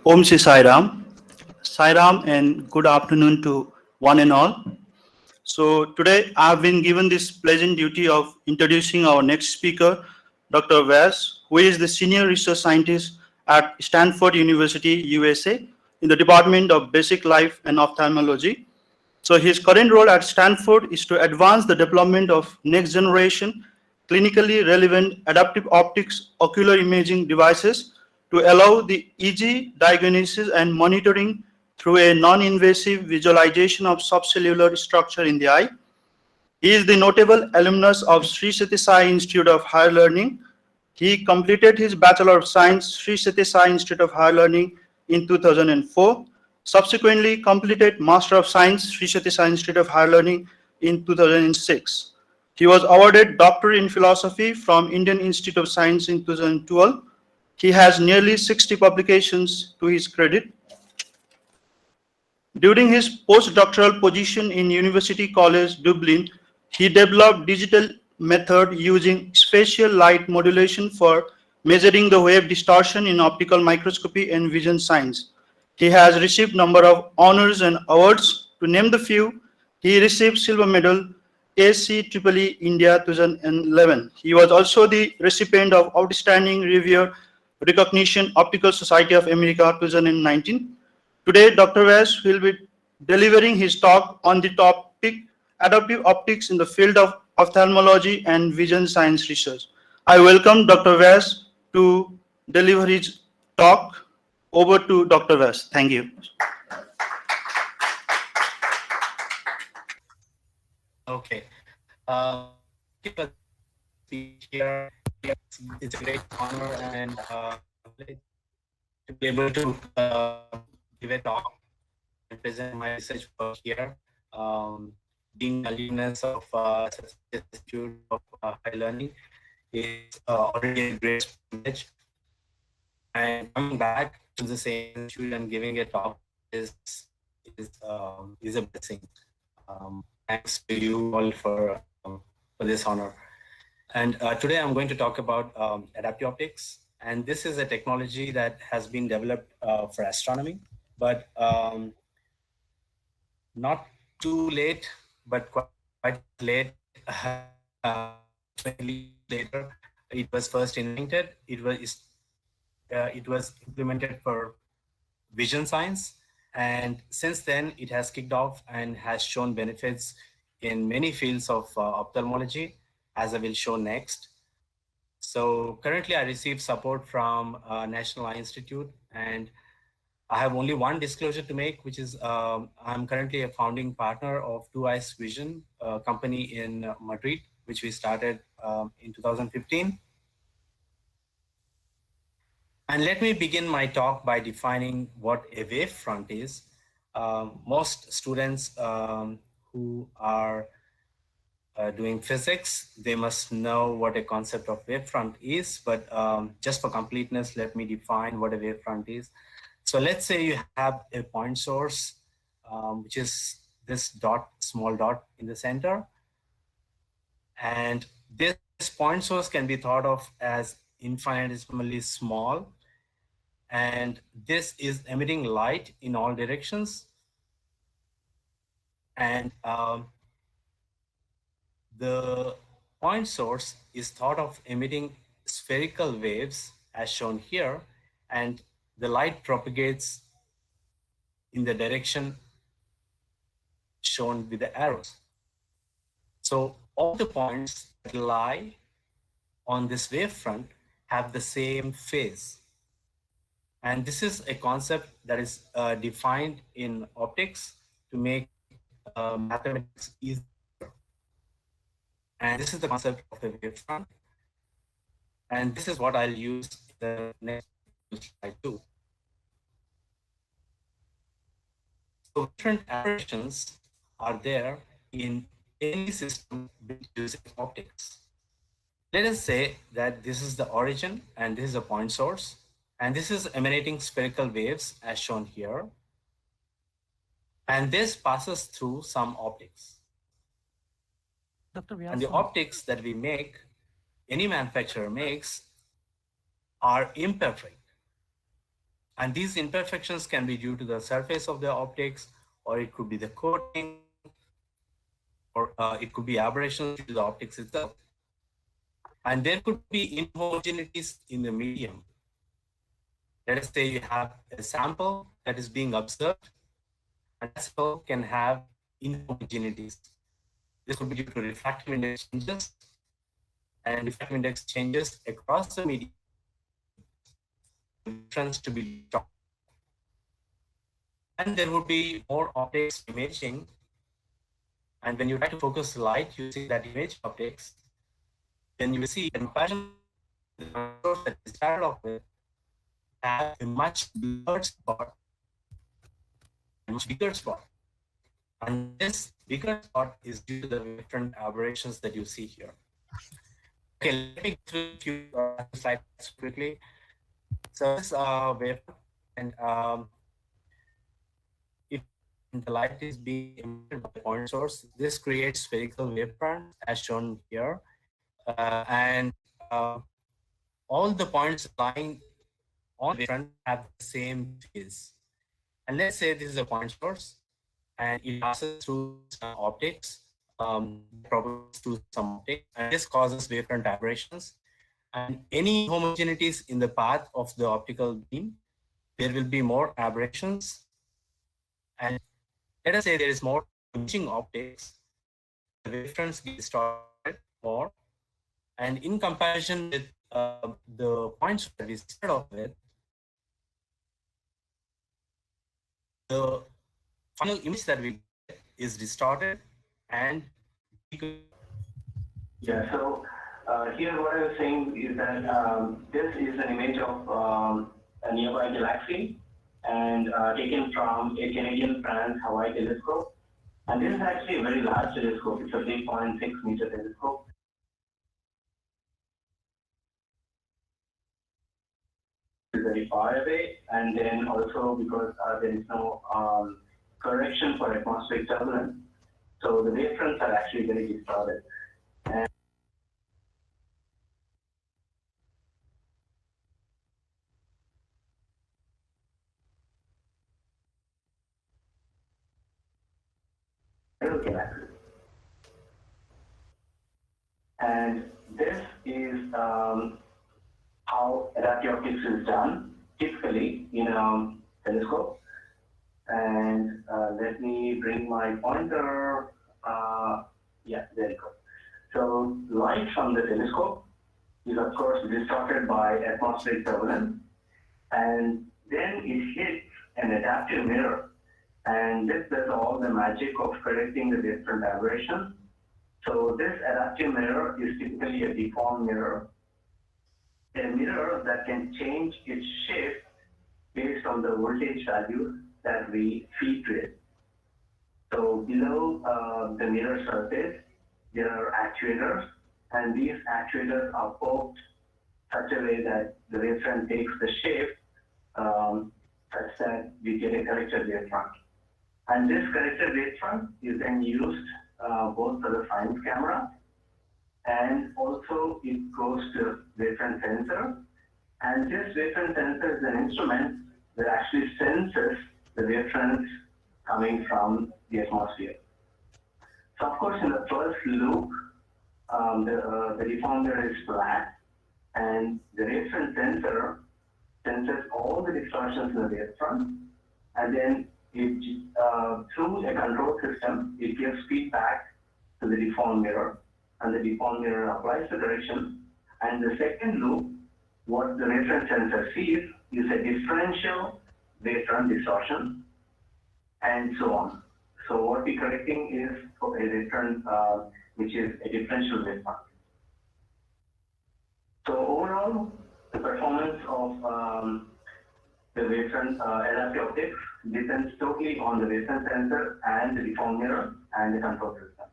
Om Shri Sai Ram. Sai Ram and good afternoon to one and all. So today I've been given this pleasant duty of introducing our next speaker, Dr. Vyas, who is the senior research scientist at Stanford University, USA, in the Department of Basic Life and Ophthalmology. So his current role at Stanford is to advance the development of next generation clinically relevant adaptive optics ocular imaging devices to allow the easy diagnosis and monitoring through a non-invasive visualization of subcellular structure in the eye. He is the notable alumnus of Sri Sati Sai Institute of Higher Learning. He completed his Bachelor of Science Sri Sati Sai Institute of Higher Learning in 2004. Subsequently completed Master of Science Sri Sati Sai Institute of Higher Learning in 2006. He was awarded Doctorate in Philosophy from Indian Institute of Science in 2012. He has nearly 60 publications to his credit. During his postdoctoral position in University College Dublin, he developed digital method using spatial light modulation for measuring the wave distortion in optical microscopy and vision science. He has received number of honors and awards. To name the few, he received silver medal ACEEE India 2011. He was also the recipient of Outstanding Reviewer Recognition Optical Society of America 2019. Today, Dr. Vyas will be delivering his talk on the topic adaptive optics in the field of ophthalmology and vision science research. I welcome Dr. Vyas to deliver his talk. Over to Dr. Vyas. Thank you. Okay. Thank you for speech here. It's a great honor and to be able to give a talk and present my research work here. Being alumnus of such an institute of high learning is already a great privilege. And coming back to the same institute and giving a talk is a blessing. Thanks to you all for this honor. And today I'm going to talk about adaptive optics. And this is a technology that has been developed for astronomy, but not too late, but quite late. 20 later, it was first invented. It was implemented for vision science, and since then it has kicked off and has shown benefits in many fields of ophthalmology, as I will show next. So currently I receive support from National Eye Institute, and I have only one disclosure to make, which is I'm currently a founding partner of Two Eyes Vision, a company in Madrid, which we started in 2015. And let me begin my talk by defining what a wavefront is. Most students who are doing physics, they must know what a concept of wavefront is, but just for completeness, let me define what a wavefront is. So let's say you have a point source, which is this dot, small dot in the center. And this point source can be thought of as infinitesimally small. And this is emitting light in all directions. And the point source is thought of emitting spherical waves as shown here, and the light propagates in the direction shown with the arrows. So all the points that lie on this wavefront have the same phase. And this is a concept that is defined in optics to make mathematics easier. And this is the concept of a wavefront. And this is what I'll use in the next slide too. So different applications are there in any system built using optics. Let us say that this is the origin and this is a point source, and this is emanating spherical waves as shown here. And this passes through some optics. And the optics that we make, any manufacturer makes, are imperfect. And these imperfections can be due to the surface of the optics, or it could be the coating, or it could be aberrations due to the optics itself. And there could be inhomogeneities in the medium. Let us say you have a sample that is being observed, and that sample can have inhomogeneities. This could be due to refractive index changes, and refractive index changes across the medium the difference to be distorted. And there would be more optics imaging. And when you try to focus light using that image optics, then you will see, in comparison to the source that we started off with, have a much blurred spot, a much bigger spot. And this bigger spot is due to the different aberrations that you see here. Okay, let me go through a few slides quickly. So this wavefront, and if the light is being emitted by the point source, this creates spherical wavefront as shown here. And all the points lying on the wavefront have the same phase. And let's say this is a point source and it passes through some optics, propagates through some optics, and this causes wavefront aberrations. And any homogeneities in the path of the optical beam, there will be more aberrations. And let us say there is more imaging optics, the wavefronts get distorted more. And in comparison with the points that we started off with, the final image that we get is distorted and bigger. Yeah, so here what I was saying is that this is an image of a nearby galaxy and taken from a Canadian France Hawaii telescope. And this is actually a very large telescope. It's a 3.6-meter telescope. It's very far away, and then also because there is no correction for atmospheric turbulence, so the wavefronts are actually very distorted. And galaxy. And this is how adaptive optics is done, typically in a telescope. And let me bring my pointer. Yeah, there you go. So light from the telescope is of course distorted by atmospheric turbulence, and then it hits an adaptive mirror. And this does all the magic of correcting the different aberrations. So this adaptive mirror is typically a deformed mirror, a mirror that can change its shape based on the voltage values that we feed to it. So below the mirror surface, there are actuators, and these actuators are poked such a way that the wavefront takes the shape such that we get a corrected wavefront. And this corrected wavefront is then used both for the science camera, and also it goes to wavefront sensor. And this wavefront sensor is an instrument that actually senses the wavefronts coming from the atmosphere. So of course, in the first loop, the deformer is flat, and the wavefront sensor senses all the distortions in the wavefront, and then it, through a control system, it gives feedback to the deformed mirror, and the deformed mirror applies the correction. And the second loop, what the wavefront sensor sees is a differential wavefront distortion, and so on. So what we're correcting is a wavefront, which is a differential wavefront. So overall, the performance of the wavefront adaptive optics depends totally on the wavefront sensor and the deformed mirror and the control system.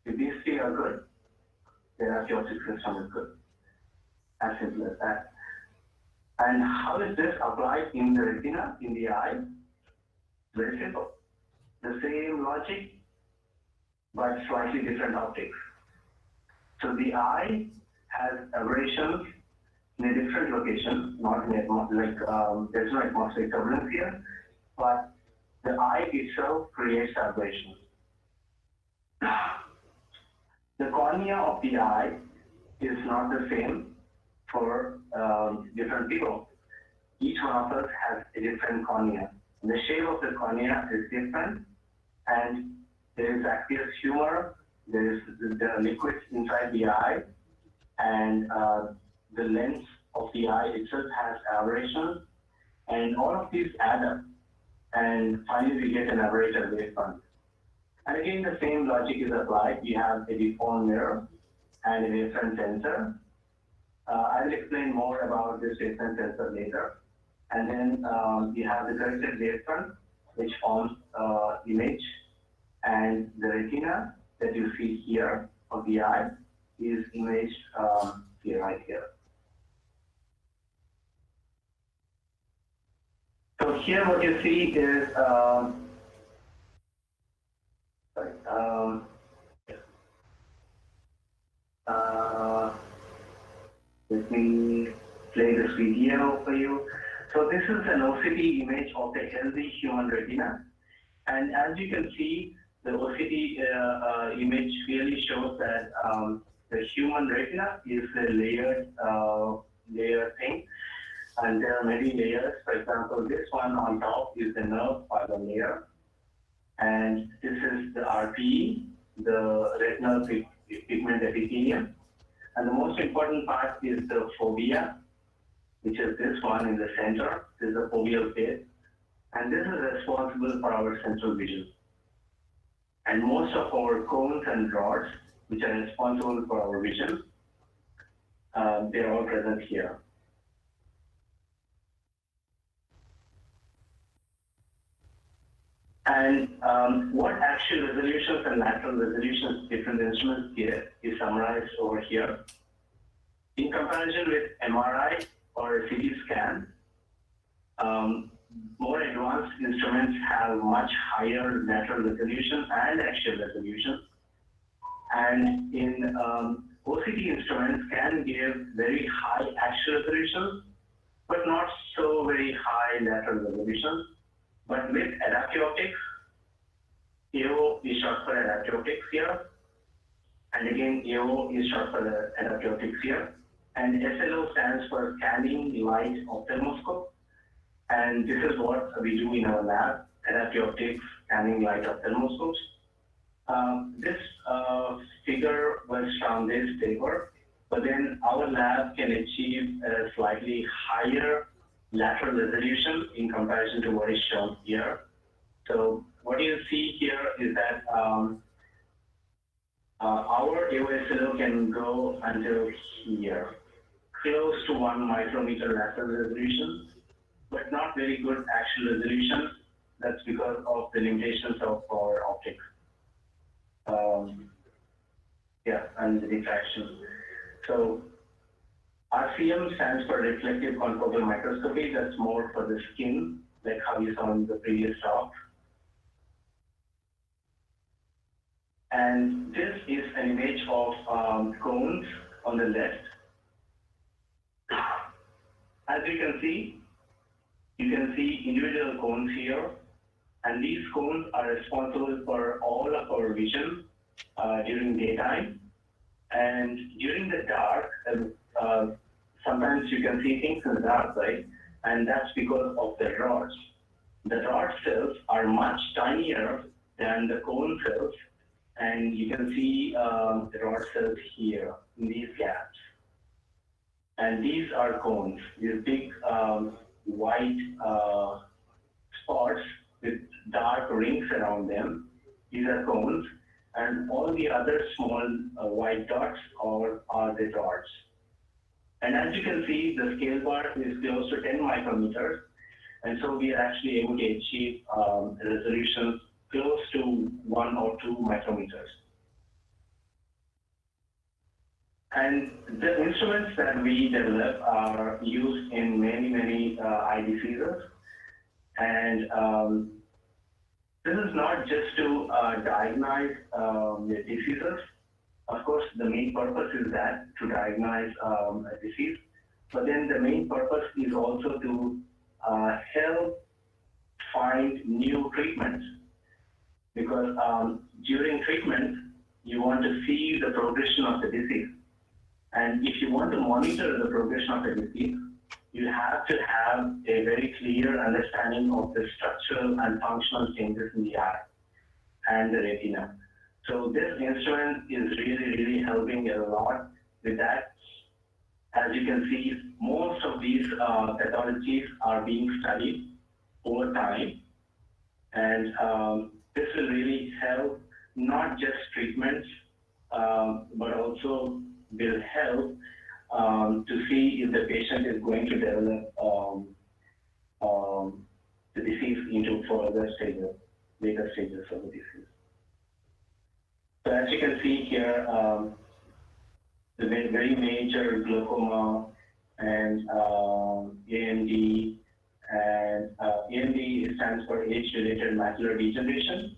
If these three are good, the adaptive optics system is good. As simple as that. And how is this applied in the retina, in the eye? Very simple. The same logic, but slightly different optics. So the eye has aberrations in a different location, not in there's no atmospheric turbulence here, but the eye itself creates aberrations. The cornea of the eye is not the same for different people. Each one of us has a different cornea. The shape of the cornea is different, and there is aqueous humor, there is the liquid inside the eye, and the lens of the eye itself has aberrations, and all of these add up, and finally we get an aberrated wavefront. And again, the same logic is applied. You have a deformed mirror and a wavefront sensor. I will explain more about this wavefront sensor later. And then you have the corrected wavefront, which forms image, and the retina that you see here of the eye is imaged here, right here. So here what you see is let me play this video for you. So this is an OCT image of the healthy human retina. And as you can see, the OCT image clearly shows that the human retina is a layered thing. And there are many layers. For example, this one on top is the nerve fiber layer. And this is the RPE, the retinal pigment epithelium. And the most important part is the fovea, which is this one in the center. This is the foveal bit. And this is responsible for our central vision. And most of our cones and rods, which are responsible for our vision, they're all present here. And what actual resolutions and lateral resolutions different instruments get is summarized over here. In comparison with MRI or CT scan, more advanced instruments have much higher lateral resolution and axial resolution. And in OCT instruments can give very high axial resolution, but not so very high lateral resolution. But with adaptive optics, AO is short for adaptive optics here. And again, AO is short for the adaptive optics here. And SLO stands for scanning light ophthalmoscope. And this is what we do in our lab, adaptive optics, scanning light ophthalmoscopes. This figure was from this paper, but then our lab can achieve a slightly higher lateral resolution in comparison to what is shown here. So what you see here is that our AOSLO can go until here, close to 1 micrometer lateral resolution, but not very good axial resolution. That's because of the limitations of our optics. And the diffraction. So RCM stands for reflective confocal microscopy. That's more for the skin, like how you saw in the previous talk. And this is an image of cones on the left. As you can see individual cones here, and these cones are responsible for all of our vision during daytime. And during the dark, sometimes you can see things in the dark side, and that's because of the rods. The rod cells are much tinier than the cone cells, and you can see the rod cells here in these gaps. And these are cones, these big white spots with dark rings around them. These are cones, and all the other small white dots are the rods. And as you can see, the scale bar is close to 10 micrometers, and so we are actually able to achieve resolutions close to 1 or 2 micrometers. And the instruments that we develop are used in many eye diseases. And this is not just to diagnose the diseases. Of course, the main purpose is that to diagnose a disease. But then the main purpose is also to help find new treatments, because during treatment, you want to see the progression of the disease. And if you want to monitor the progression of the disease, you have to have a very clear understanding of the structural and functional changes in the eye and the retina. So this instrument is really helping a lot with that. As you can see, most of these pathologies are being studied over time, and this will really help not just treatments, but also will help to see if the patient is going to develop the disease into further stages, later stages of the disease. So as you can see here, the very major glaucoma and AMD, and AMD stands for age-related macular degeneration,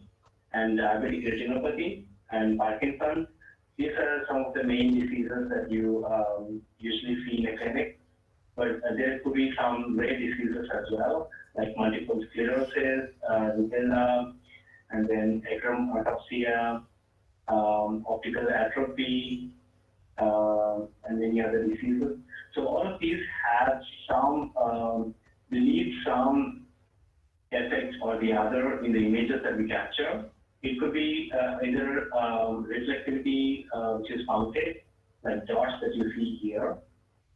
and diabetic retinopathy and Parkinson's. These are some of the main diseases that you usually see in a clinic, but there could be some rare diseases as well, like multiple sclerosis, rubella, and then achromatopsia, optical atrophy, and many other diseases. So all of these have some, leave some effect or the other in the images that we capture. It could be either reflectivity, which is mounted, like dots that you see here,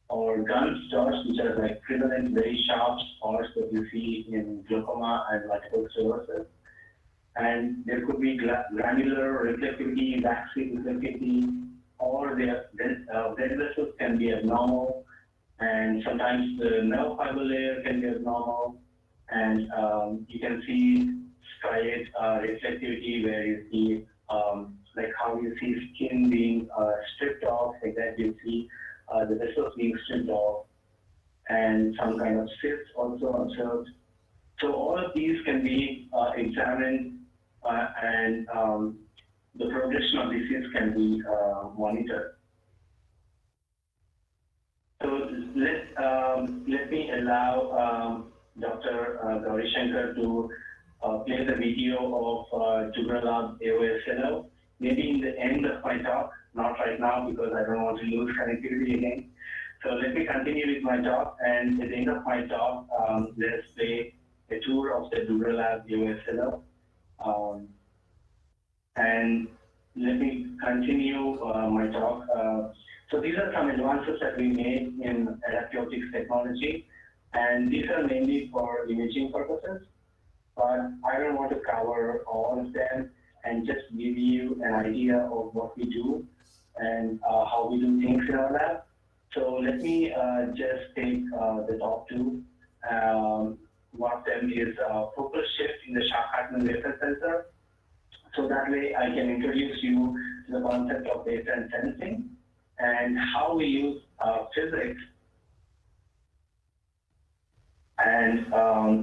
or guns dots, which are like prevalent, very sharp spots that you see in glaucoma and multiple sclerosis. And there could be granular reflectivity, waxy reflectivity, or the blood vessels can be abnormal, and sometimes the nerve fiber layer can be abnormal, and you can see striate reflectivity, where you see like how you see skin being stripped off, like that you see the vessels being stripped off, and some kind of cysts also observed. So all of these can be examined, and the progression of disease can be monitored. So let me allow Dr. Gauri Shankar to play the video of Jugralab AOS Fellow, maybe in the end of my talk, not right now because I don't want to lose connectivity again. So let me continue with my talk, and at the end of my talk, let's play a tour of the Jugralab AOS Fellow. And let me continue my talk. So these are some advances that we made in adaptive optics technology, and these are mainly for imaging purposes, but I don't want to cover all of them and just give you an idea of what we do and how we do things in our lab. So let me just take the top two. One of them is focal shift in the Sharp-Hartmann wavelet sensor. So that way I can introduce you to the concept of wavelet sensing and how we use physics and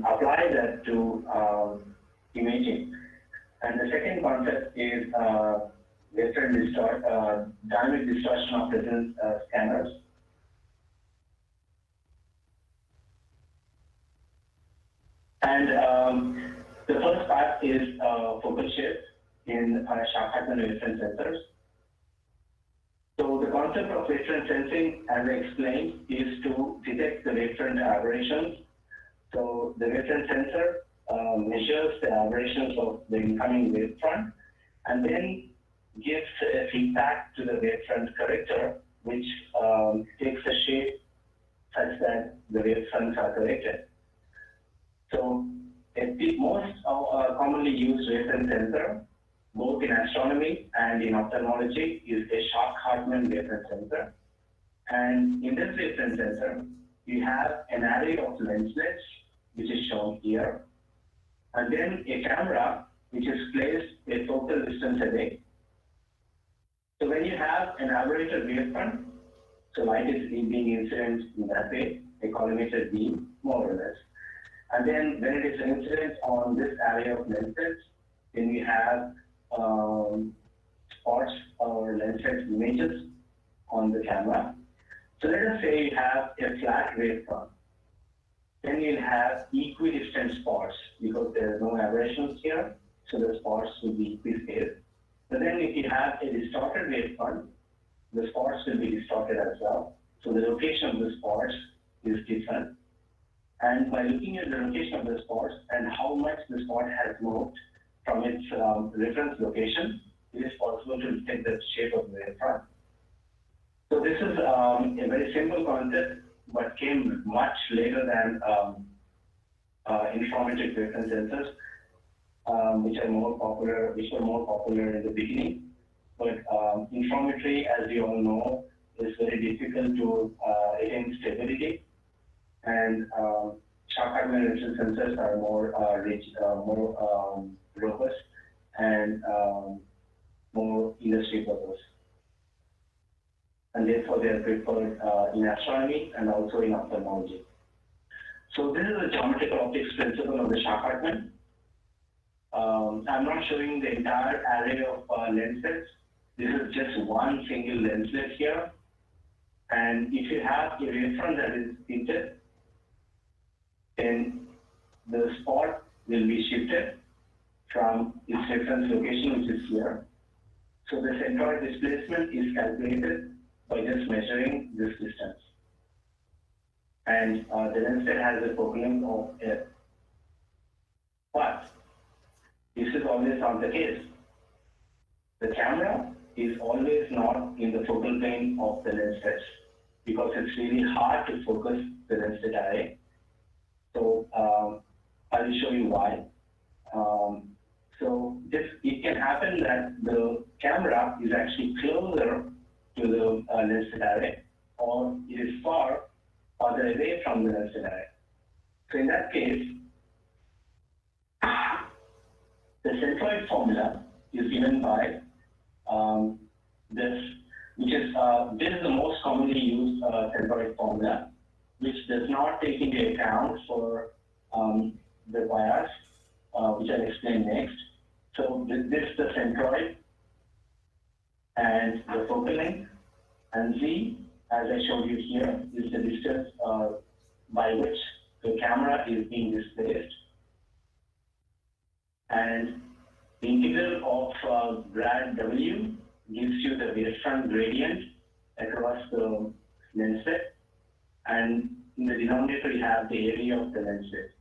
apply that to imaging. And the second concept is dynamic distortion of presence scanners. And the first part is focal shift in Sharp-Hartmann wavelet sensors. So the concept of wavefront sensing, as I explained, is to detect the wavefront aberrations. So the wavefront sensor measures the aberrations of the incoming wavefront and then gives a feedback to the wavefront corrector, which takes a shape such that the wavefronts are corrected. So the most commonly used wavefront sensor, both in astronomy and in ophthalmology, is a Sharp-Hartmann wavelet sensor. And in this wavelet sensor, you have an array of lenslets, which is shown here, and then a camera, which is placed a focal distance away. So when you have an aberrated wavefront, so light is being incident in that way, a collimated beam, more or less. And then when it is incident on this array of lenslets, then we have spots or lenslet images on the camera. So let us say you have a flat wavefront. Then you'll have equidistant spots because there are no aberrations here, so the spots will be equispaced. But then if you have a distorted wavefront, the spots will be distorted as well. So the location of the spots is different. And by looking at the location of the spots and how much the spot has moved from its reference location, it is possible to detect the shape of the wavefront. So this is a very simple concept, but came much later than informative reference sensors, which were more popular in the beginning. But informatory, as you all know, is very difficult to attain stability, and Short-Hartman reference sensors are more rich, more robust, and more industry purpose. And therefore they are preferred in astronomy and also in ophthalmology. So this is the geometrical optics principle of the Short-Hartman. I'm not showing the entire array of lenses. This is just one single lenslet here. And if you have a wavefront that is tinted, then the spot will be shifted from its reference location, which is here. So the centroid displacement is calculated by just measuring this distance. And the lenslet has a focus of F. But this is always not the case. The camera is always not in the focal plane of the lenslet because it's really hard to focus the lenslet array. So I will show you why. So it can happen that the camera is actually closer to the lenslet array, or it is farther away from the lenslet array. So in that case, the centroid formula is given by this, which is this is the most commonly used centroid formula, which does not take into account for the Vyas, which I'll explain next. So this is the centroid and the focal length, and Z, as I showed you here, is the distance by which the camera is being displaced. And the integral of grad W gives you the wavefront gradient across the lenslet, and in the denominator you have the area of the lenslet.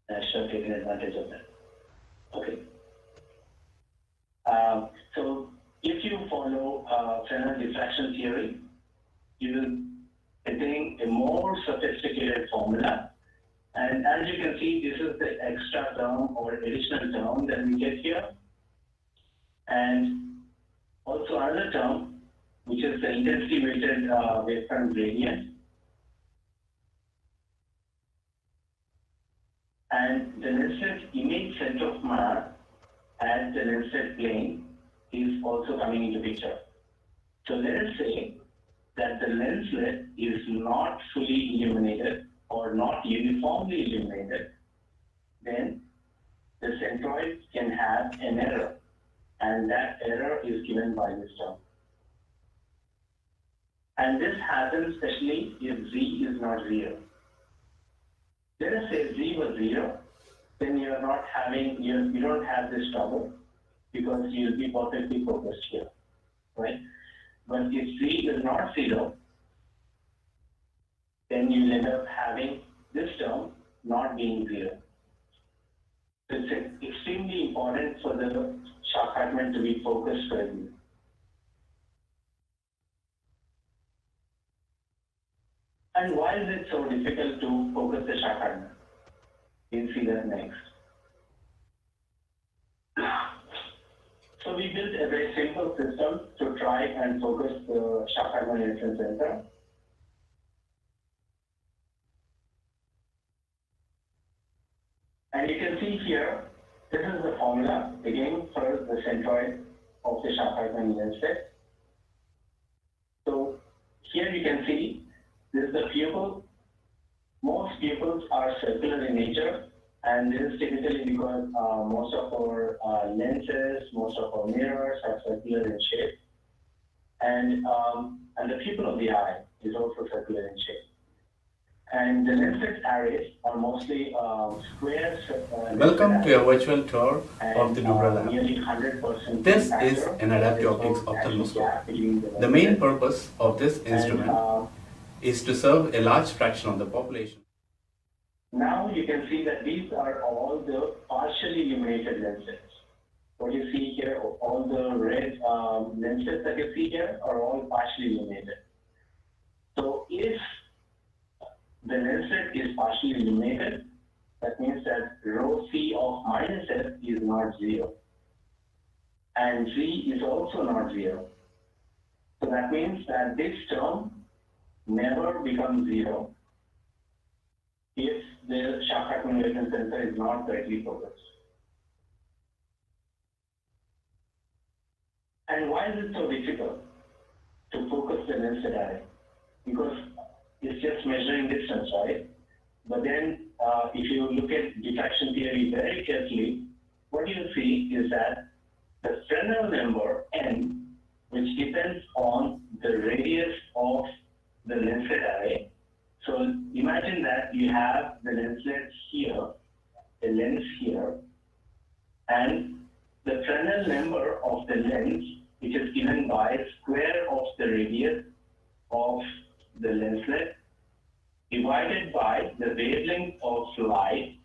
I should have taken advantage of that. Okay. So if you follow Fresnel diffraction theory, you will attain a more sophisticated formula. And as you can see, this is the extra term or additional term that we get here. And also another term, which is the intensity weighted wavefront gradient. And the lenslet image center of mass at the lenslet plane is also coming into picture. So let us say that the lenslet is not fully illuminated or not uniformly illuminated, then the centroid can have an error, and that error is given by this term. And this happens especially if Z is not 0. Let us say Z was 0, then you are not having, you don't have this trouble because you will be perfectly focused here, right? But if Z is not 0, then you end up having this term not being 0. It's extremely important for the Short-Hartman to be focused correctly. And why is it so difficult to focus the Short-Hartman? We'll see that next. So we built a very simple system to try and focus the Short-Hartman reference sensor. And you can see here, this is the formula, again, for the centroid of the Short-Hartman lenslet. So here you can see, this is the pupil. Most pupils are circular in nature, and this is typically because most of our lenses, most of our mirrors are circular in shape. And the pupil of the eye is also circular in shape. And the lenslet arrays are mostly square Welcome to a virtual tour of the Dubra lab. nearly 100% This is an adaptive optics ophthalmoscope. The main purpose of this instrument is to serve a large fraction of the population. Now you can see that these are all the partially illuminated lenses. What you see here, all the red lenses that you see here are all partially illuminated. So if the lenslet is partially illuminated, that means that rho C of minus S is not zero. And Z is also not zero. So that means that this term never becomes zero if the sharp accumulation sensor is not correctly focused. And why is it so difficult to focus the lenslet array? Because it's just measuring distance, right? But then if you look at diffraction theory very carefully, what you see is that the Fresnel number n, which depends on the radius of the lenslet array. So imagine that you have the lenslet here, the lens here, and the Fresnel number of the lens, which is given by square of the radius of the lenslet divided by the wavelength of light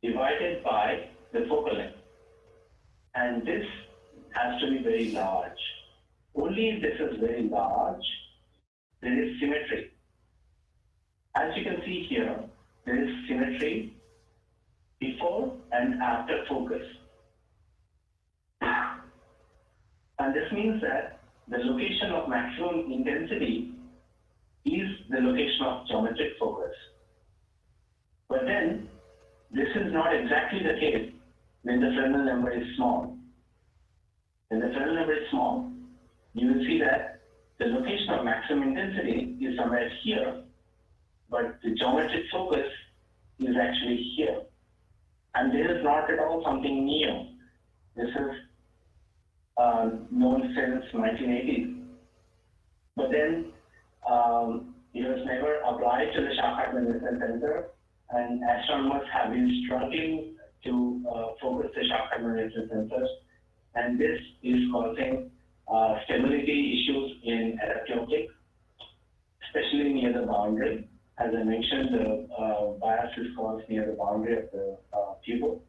divided by the focal length. And this has to be very large. Only if this is very large, there is symmetry. As you can see here, there is symmetry before and after focus. And this means that the location of maximum intensity is the location of geometric focus. But then, this is not exactly the case when the Fresnel number is small. When the Fresnel number is small, you will see that the location of maximum intensity is somewhere here, but the geometric focus is actually here. And this is not at all something new. This is known since 1980s. But then it was never applied to the sharp accumulation sensor, and astronomers have been struggling to focus the sharp accumulation sensors, and this is causing stability issues in adaptive optics, especially near the boundary. As I mentioned, the Vyas is caused near the boundary of the pupil.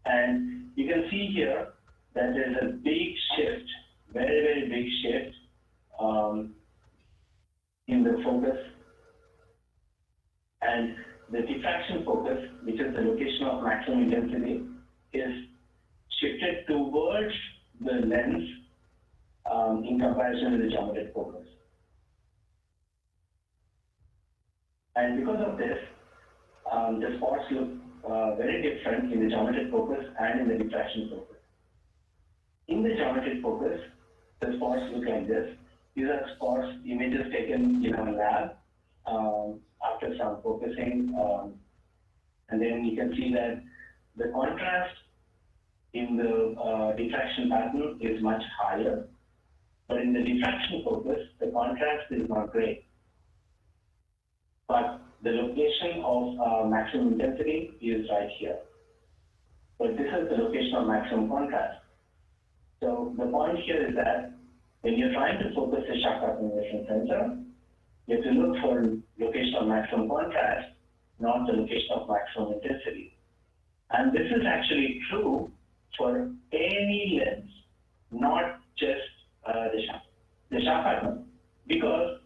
And you can see here that there's a big shift, very, very big shift in the focus. And the diffraction focus, which is the location of maximum intensity, is shifted towards the lens in comparison to the geometric focus. And because of this, the spots look very different in the geometric focus and in the diffraction focus. In the geometric focus, the spots look like this. These are spots, images taken in our lab after some focusing. And then you can see that the contrast in the diffraction pattern is much higher. But in the diffraction focus, the contrast is not great. But the location of maximum intensity is right here. But this is the location of maximum contrast. So the point here is that when you're trying to focus a sharp accumulation sensor, you have to look for location of maximum contrast, not the location of maximum intensity. And this is actually true for any lens, not just the sharp pattern, because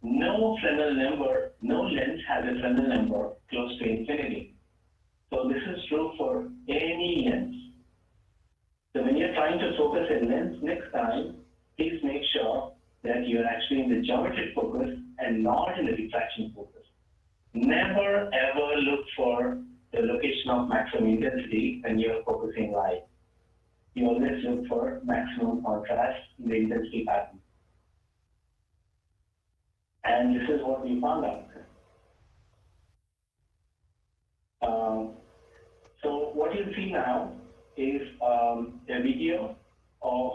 no Fresnel number, no lens has a Fresnel number close to infinity. So this is true for any lens. So when you're trying to focus a lens next time, please make sure that you're actually in the geometric focus and not in the diffraction focus. Never ever look for the location of maximum intensity when you're focusing light. You always look for maximum contrast in the intensity pattern. And this is what we found out. So what you see now is a video of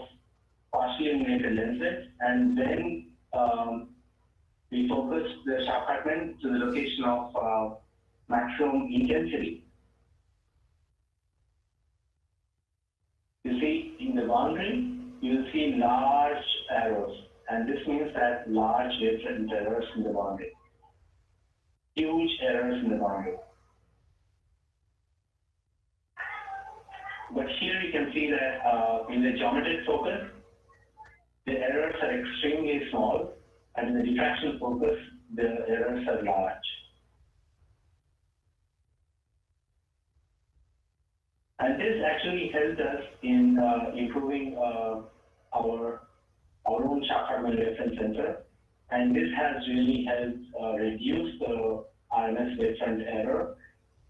partially illuminated lenses, and then we focus the sharp fragment to the location of maximum intensity. You see, in the boundary, you will see large arrows, and this means that large wavefront errors in the boundary. Huge errors in the boundary. But here you can see that in the geometric focus, the errors are extremely small, and in the diffraction focus, the errors are large. And this actually helped us in improving our own sharp fragment reference center, and this has really helped reduce the RMS wavefront error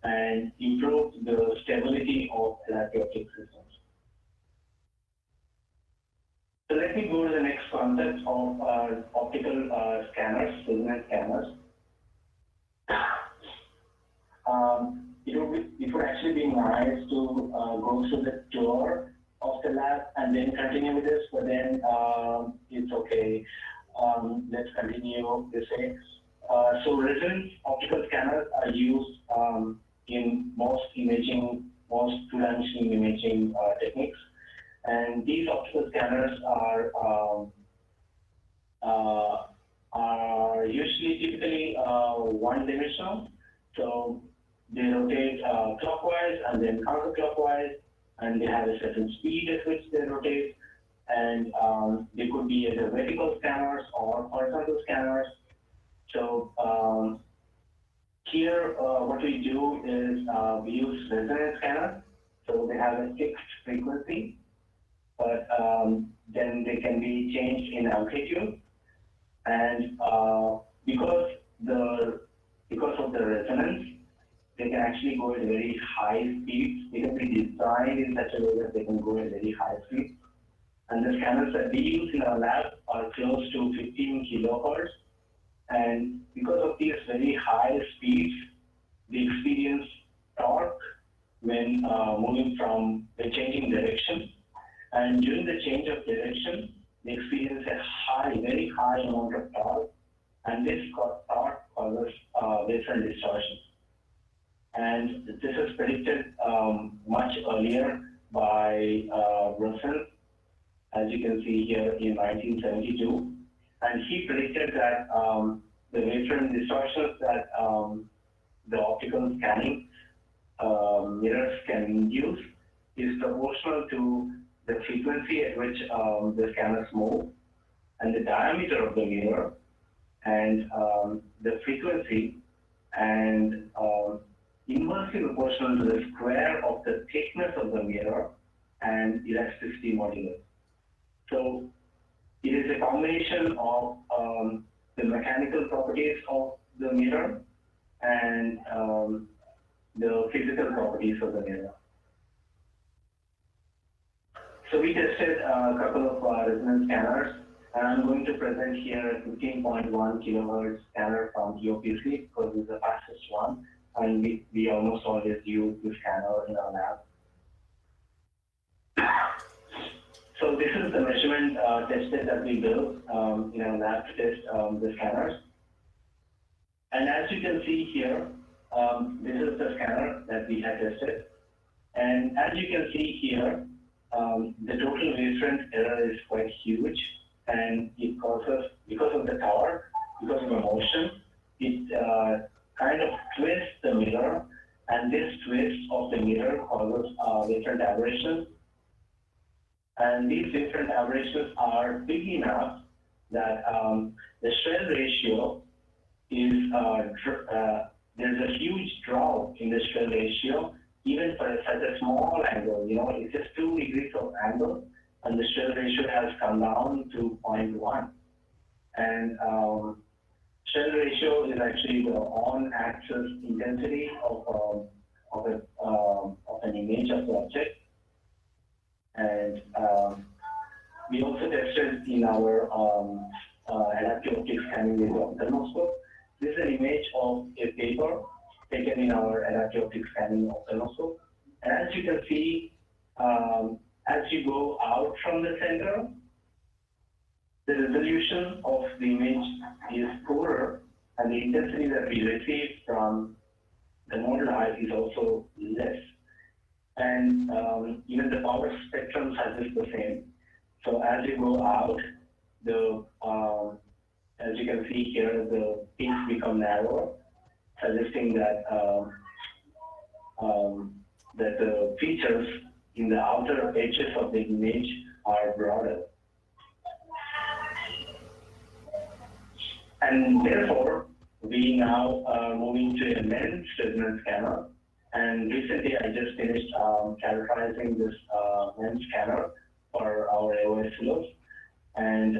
and improve the stability of adaptive optic systems. So let me go to the next concept of optical scanners, resonant scanners. It would actually be nice to go through the tour of the lab and then continue with this, but then it's okay. Let's continue this way. So resonant optical scanners are used in most two-dimensional imaging techniques, and these optical scanners are usually typically one-dimensional. So they rotate clockwise and then counterclockwise, and they have a certain speed at which they rotate, and they could be either vertical scanners or horizontal scanners. So here, what we do is we use resonant scanners. So they have a fixed frequency, but then they can be changed in amplitude. And because of the resonance, they can actually go at very high speeds. They can be designed in such a way that they can go at very high speeds. And the scanners that we use in our lab are close to 15 kilohertz. And because of these very high speeds, they experience torque when when changing direction. And during the change of direction, they experience a very high amount of torque. And this torque causes wavefront distortions. And this is predicted much earlier by Russell, as you can see here in 1972. And he predicted that the wavefront distortions that the optical scanning mirrors can induce is proportional to the frequency at which the scanners move and the diameter of the mirror and the frequency and inversely proportional to the square of the thickness of the mirror and elasticity modulus. So it is a combination of the mechanical properties of the mirror and the physical properties of the mirror. So we tested a couple of resonance scanners, and I'm going to present here a 15.1 kilohertz scanner from EOPC because it's the fastest one, and we almost always use this scanner in our lab. So this is the measurement testbed that we built in our lab to test the scanners. And as you can see here, this is the scanner that we had tested. And as you can see here, the total wavefront error is quite huge, and it causes, because of the torque, because of the motion, it kind of twists the mirror, and this twist of the mirror causes wavefront aberrations. And these wavefront aberrations are big enough that the Schrell ratio is, there's a huge drop in the Schrell ratio, even for such a small angle. You know, it's just 2 degrees of angle, and the Schrell ratio has come down to 0.1. And Schrell ratio is actually the on-axis intensity of an image of the object. And we also tested in our adaptive optic scanning with the ophthalmoscope. This is an image of a paper taken in our adaptive optic scanning ophthalmoscope. And as you can see, as you go out from the center, the resolution of the image is poorer, and the intensity that we receive from the model eye is also less. And even the power spectrum is the same. So as you go out, as you can see here, the peaks become narrower, suggesting that that the features in the outer edges of the image are broader. And therefore, we now are moving to a lens resonance scanner. And recently, I just finished characterizing this lens scanner for our AOS. And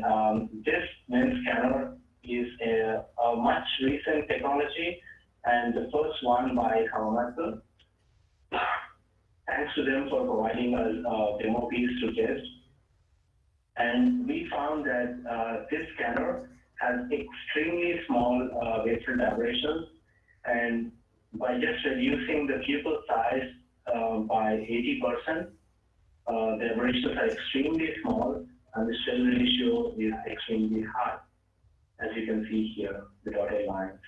this lens scanner is a much recent technology, and the first one by Ophthalmoscopy. Thanks to them for providing us demo piece to test. And we found that this scanner has extremely small wavefront aberrations, and by just reducing the pupil size by 80%, the aberrations are extremely small, and the shell ratio is extremely high, as you can see here, the dotted lines.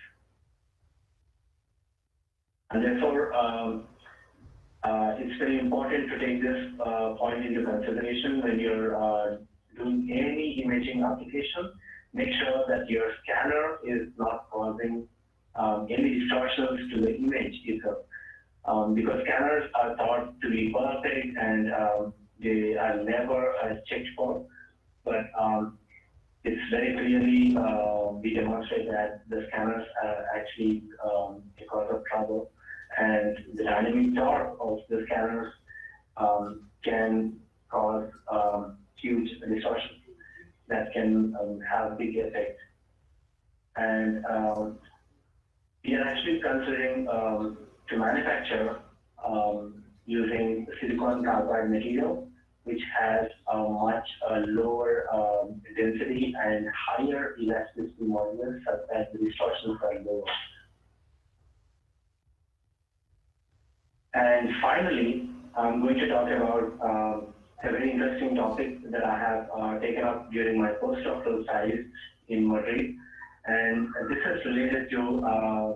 And therefore, it's very important to take this point into consideration when you're doing any imaging application. Make sure that your scanner is not causing any distortions to the image itself. Because scanners are thought to be perfect and they are never checked for, but it's very clearly we demonstrate that the scanners are actually a cause of trouble, and the dynamic torque of the scanners can cause huge distortions that can have big effect. And we are actually considering to manufacture using silicon carbide material, which has a much lower density and higher elasticity modulus, such that the distortions are lower. And finally, I'm going to talk about a very interesting topic that I have taken up during my postdoctoral studies in Madrid. And this is related to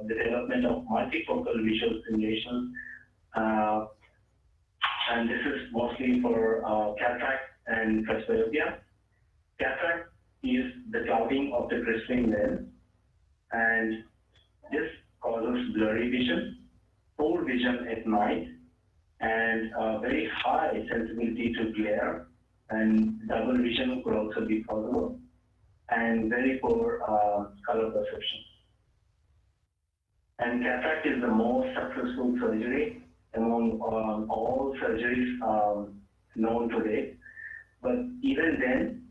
the development of multifocal visual simulations. And this is mostly for cataract and presbyopia. Cataract is the clouding of the crystalline lens, and this causes blurry vision, poor vision at night, and very high sensitivity to glare, and double vision could also be possible, and very poor color perception. And cataract is the most successful surgery among all surgeries known today. But even then,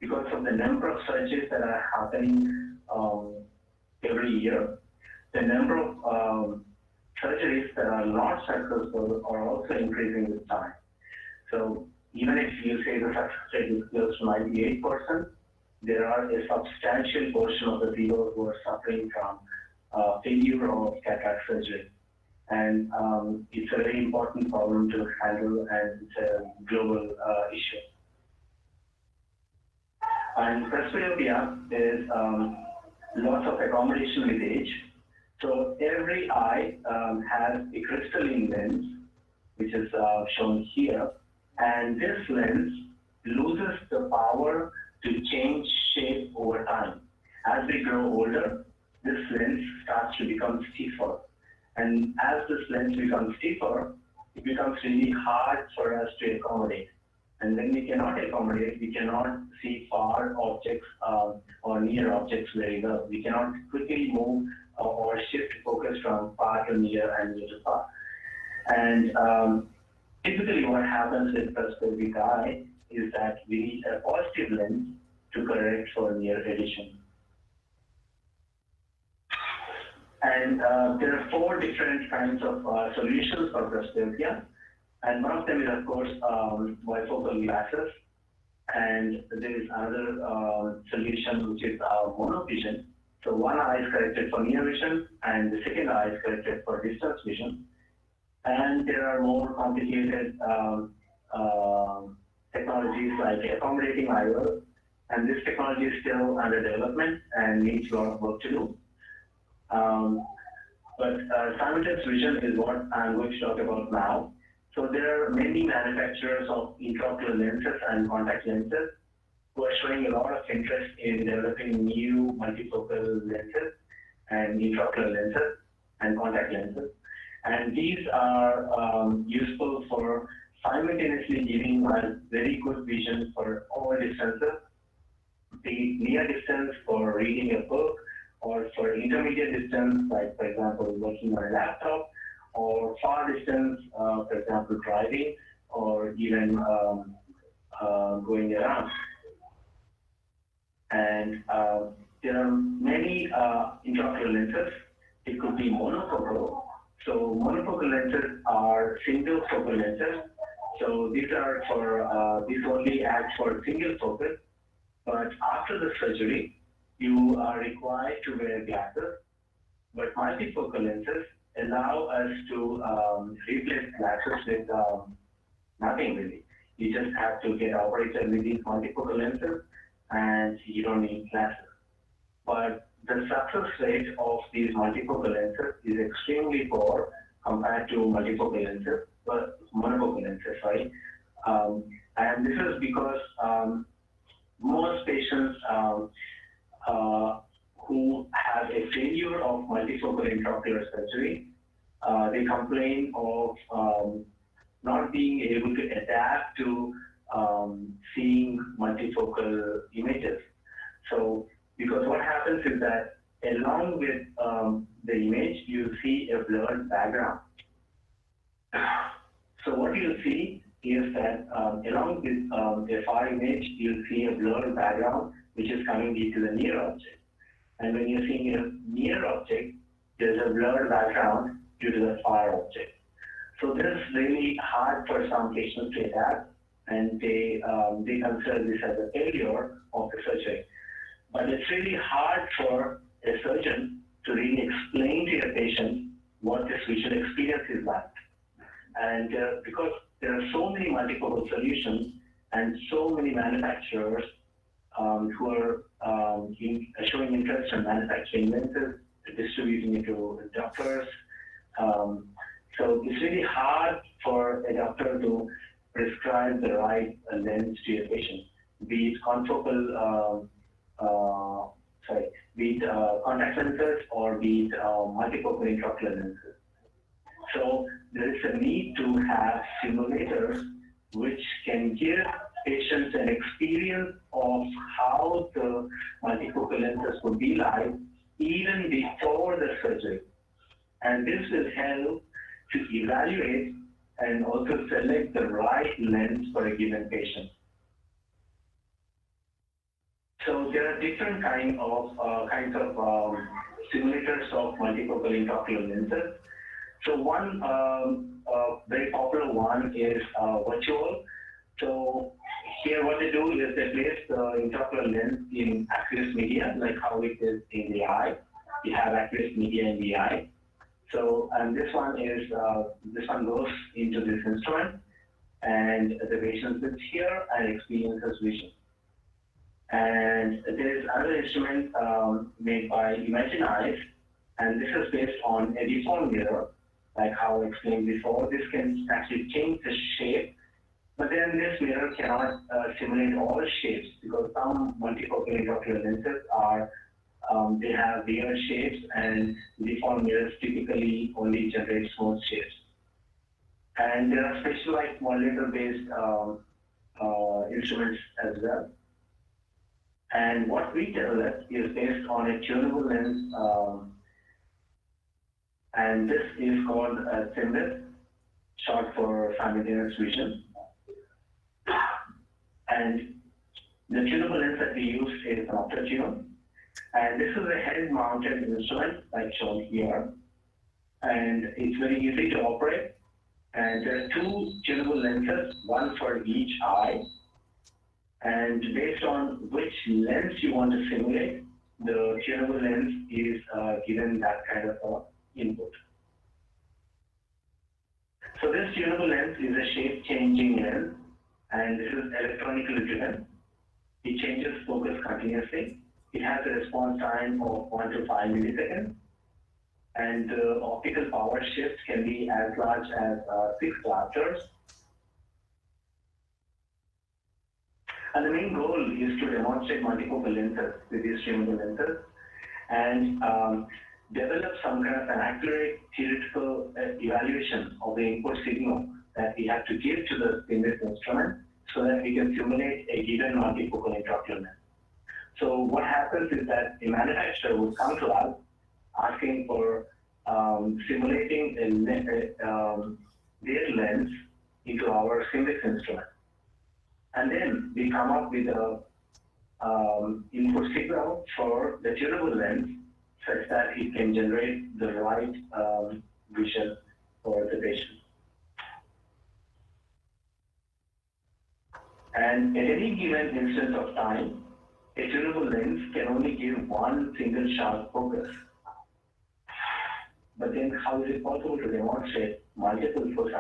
because of the number of surgeries that are happening every year, the number of surgeries that are not successful are also increasing with time. So even if you say the success rate is close to 98%, there are a substantial portion of the people who are suffering from failure of cataract surgery. And it's a very important problem to handle, and it's a global issue. And presbyopia is loss of accommodation with age. So every eye has a crystalline lens, which is shown here, and this lens loses the power to change shape over time. As we grow older, this lens starts to become stiffer. And as this lens becomes stiffer, it becomes really hard for us to accommodate. And when we cannot accommodate, we cannot see far objects or near objects very well. We cannot quickly move or shift focus from far to near and near to far. And typically what happens with presbyopia eye is that we need a positive lens to correct for near addition. And there are 4 different kinds of solutions for presbyopia. And one of them is, of course, bifocal glasses. And there is another solution, which is monovision. So one eye is corrected for near vision, and the second eye is corrected for distance vision. And there are more complicated technologies like accommodating IOL, and this technology is still under development and needs a lot of work to do. But simultaneous vision is what I'm going to talk about now. So there are many manufacturers of intraocular lenses and contact lenses who are showing a lot of interest in developing new multifocal lenses and intraocular lenses and contact lenses. And these are useful for simultaneously giving us very good vision for all distances, be near distance for reading a book, or for intermediate distance, like for example, working on a laptop, or far distance, for example, driving, or even going around. And there are many intraocular lenses. It could be monofocal. So monofocal lenses are single focal lenses. So these are for, these only act for single focus. But after the surgery, you are required to wear glasses. But multifocal lenses allow us to replace glasses with nothing really. You just have to get operated with these multifocal lenses and you don't need glasses. But the success rate of these multifocal lenses is extremely poor compared to monofocal lenses, sorry. And this is because most patients who have a failure of multifocal intraocular surgery, they complain of not being able to adapt to seeing multifocal images. So, because what happens is that along with the image, you see a blurred background. So what you see is that along with a far image, you see a blurred background which is coming into the near object. And when you're seeing a near object, there's a blurred background due to the far object. So this is really hard for some patients to adapt, and they consider this as a failure of the surgery. But it's really hard for a surgeon to really explain to a patient what this visual experience is like. And because there are so many multifocal solutions and so many manufacturers who are showing interest in manufacturing lenses, distributing it to doctors. So it's really hard for a doctor to prescribe the right lens to a patient, be it confocal, be it contact lenses or be it multifocal intraocular lenses. So there is a need to have simulators which can give patients an experience of how the multifocal lenses would be like even before the surgery. And this will help to evaluate and also select the right lens for a given patient. So there are different kinds of simulators of multifocal intraocular lenses. So one very popular one is virtual. So here what they do is they place the intraocular lens in aqueous media, like how it is in the eye. You have aqueous media in the eye. So, and this one goes into this instrument, and the patient sits here and experiences vision. And there is another instrument made by Imagine Eyes, and this is based on a deformed mirror, like how I explained before. This can actually change the shape, but then this mirror cannot simulate all shapes because some multifocal intraocular lenses are they have weird shapes, and deformed mirrors typically only generate smooth shapes. And there are specialized modulator-based instruments as well. And what we developed is based on a tunable lens, and this is called a testbed, short for simultaneous vision. And the tunable lens that we use is an Optotune. And this is a head-mounted instrument, like shown here. And it's very easy to operate. And there are two tunable lenses, one for each eye. And based on which lens you want to simulate, the tunable lens is given that kind of input. So this tunable lens is a shape-changing lens. and this is electronically driven. It changes focus continuously. It has a response time of 1 to 5 milliseconds, and the optical power shift can be as large as 6 diopters. And the main goal is to demonstrate multifocal lenses with these tunable lenses and develop some kind of an accurate theoretical evaluation of the input signal that we have to give to the seamless instrument so that we can simulate a given multifocal intraocular lens. So what happens is that the manufacturer will come to us asking for simulating their lens into our seamless instrument. And then we come up with a input signal for the tunable lens such that it can generate the right vision for the patient. And at any given instance of time, a tunable lens can only give one single sharp focus. But then how is it possible to demonstrate multiple foci?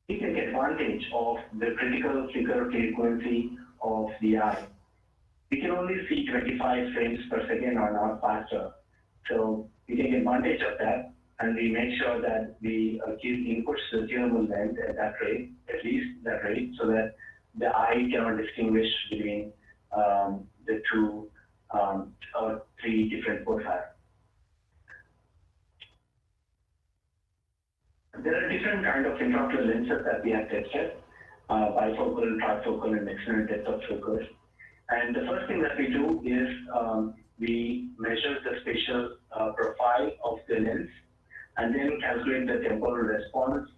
We can take advantage of the critical flicker frequency of the eye. We can only see 25 frames per second or not faster. So we take advantage of that, and we make sure that we give inputs to the tunable lens at that rate, at least that rate, so that the eye cannot distinguish between the two or three different foci. There are different kinds of intraocular lenses that we have tested, bifocal, trifocal, and extended depth of focus. And the first thing that we do is we measure the spatial profile of the lens and then calculate the temporal response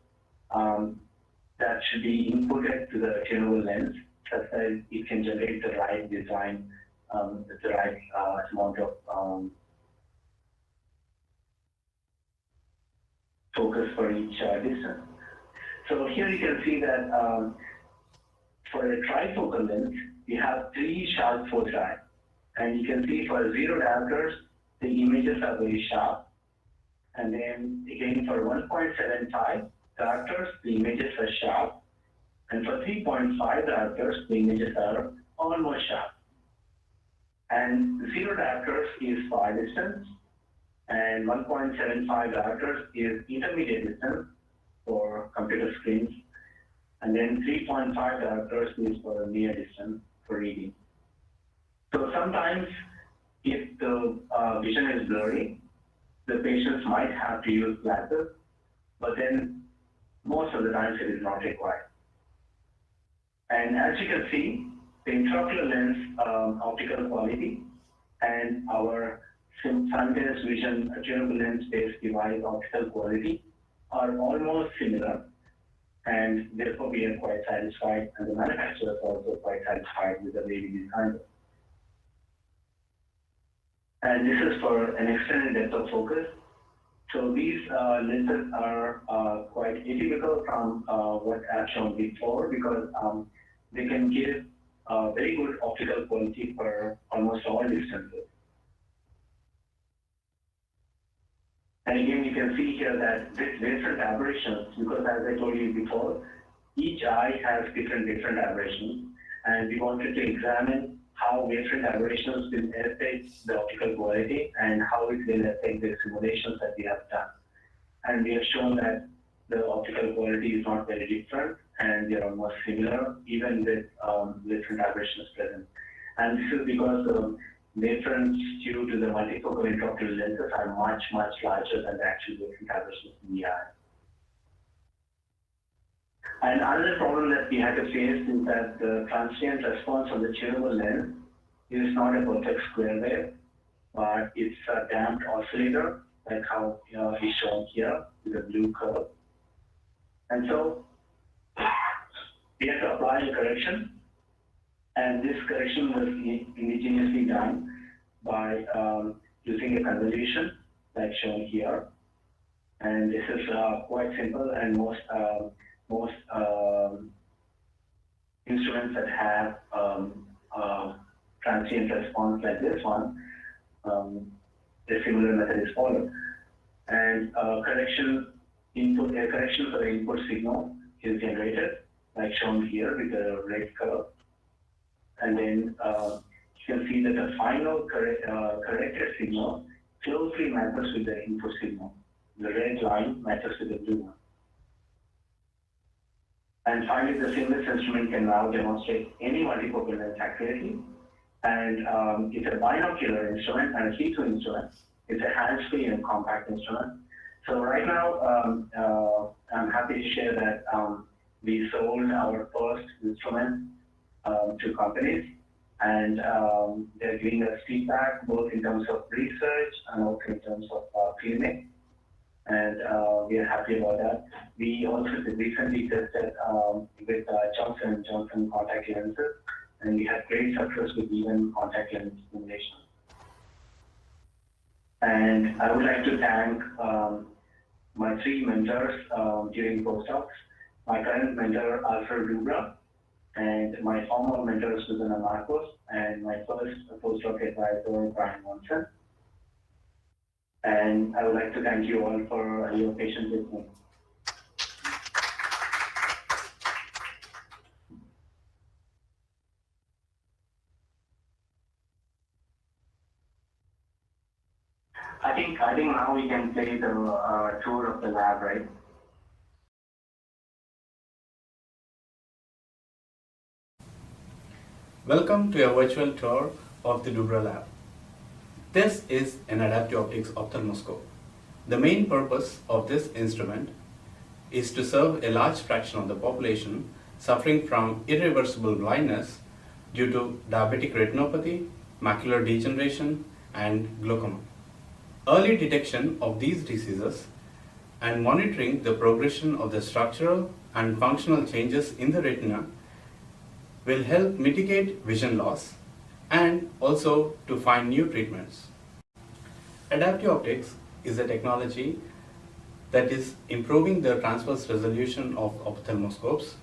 that should be inputted to the tunable lens such that it can generate the right design with the right amount of focus for each distance. So here you can see that for a trifocal lens, we have 3 sharp foci. And you can see for 0 diopters, the images are very sharp. And then again for 1.75 diopters, the images are sharp. And for 3.5 diopters, the images are almost sharp. And 0 diopters is far distance, and 1.75 diopters is intermediate distance for computer screens, and then 3.5 diopters is for near distance for reading. So sometimes if the vision is blurry, the patients might have to use glasses, but then most of the times it is not required. And as you can see, the intraocular lens optical quality and our simultaneous vision tunable lens-based device optical quality are almost similar, and therefore we are quite satisfied, and the manufacturer is also quite satisfied with the way we designed it. And this is for an extended depth of focus. So these lenses are quite atypical from what I've shown before because they can give very good optical quality for almost all distances. And again, you can see here that with different aberrations, because as I told you before, each eye has different aberrations, and we wanted to examine how different aberrations will affect the optical quality and how it will affect the simulations that we have done. And we have shown that the optical quality is not very different, and they are almost similar, even with different aberrations present. And this is because the difference due to the multifocal intraocular lenses are much larger than the actual different aberrations in the eye. And another problem that we had to face is that the transient response of the tunable lens is not a perfect square wave, but it's a damped oscillator, like how is shown here with the blue curve. And so we have to apply a correction, and this correction was indigenously done by using a convolution, like shown here. And this is quite simple, and most instruments that have transient response like this one, a similar method is followed. And a correction for the input signal is generated like shown here with the red curve. And then you can see that the final corrected signal closely matches with the input signal. The red line matches with the blue one. And finally, the seamless instrument can now demonstrate any multifocal lens accurately. And it's a binocular instrument and a see-through instrument. It's a hands-free and compact instrument. So right now, I'm happy to share that we sold our first instrument to companies, and they're giving us feedback both in terms of research and also in terms of clinic. And we are happy about that. We also recently tested with Johnson & Johnson contact lenses, and we had great success with even contact lens simulation. And I would like to thank my three mentors during postdocs. My current mentor, Alfred Dubra, and my former mentor, Susanna Marcos, and my first postdoc advisor, Brian Monson. And I would like to thank you all for your patience with me. I think now we can play the tour of the lab, right? Welcome to a virtual tour of the Dubra lab. This is an adaptive optics ophthalmoscope. The main purpose of this instrument is to serve a large fraction of the population suffering from irreversible blindness due to diabetic retinopathy, macular degeneration, and glaucoma. Early detection of these diseases and monitoring the progression of the structural and functional changes in the retina will help mitigate vision loss and also to find new treatments. Adaptive optics is a technology that is improving the transverse resolution of ophthalmoscopes